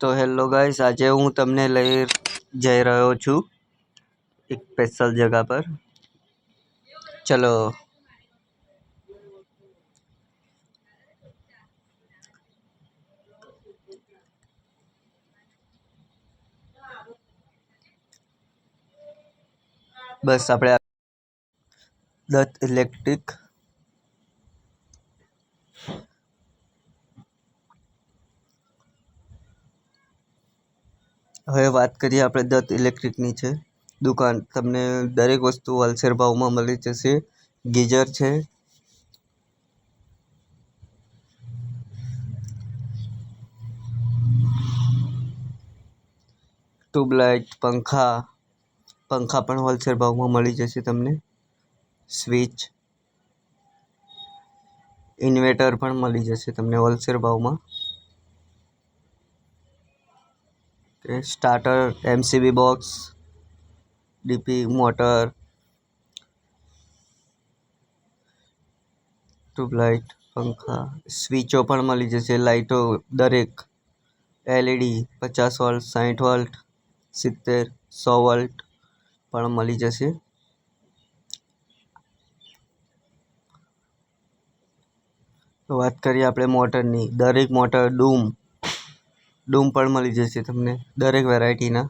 તો hello guys, આજે હું તમને લઈ જઈ રહ્યો છું એક સ્પેશિયલ જગા પર. ચલો. બસ આપણે દત્ત ઇલેક્ટ્રિક. હવે વાત કરીએ આપણે દત્ત ઇલેક્ટ્રિકની છે દુકાન. તમને દરેક વસ્તુ હોલસેલ ભાવમાં મળી જશે. ગીઝર છે, ટ્યુબલાઇટ, પંખા પણ હોલસેલ ભાવમાં મળી જશે તમને. સ્વિચ, ઇન્વર્ટર પણ મળી જશે તમને હોલસેલ ભાવમાં. Starter, MCB box, DP, motor, tube light, પંખા, સ્વિચો પણ મળી જશે. લાઇટો દરેક એલઈડી 50 વોલ્ટ, 60 વોલ્ટ, 70, 100 વોલ્ટ પણ મળી જશે. વાત કરીએ આપણે મોટરની. દરેક મોટર ડૂમ પણ મળી જશે તમને દરેક વેરાયટીના.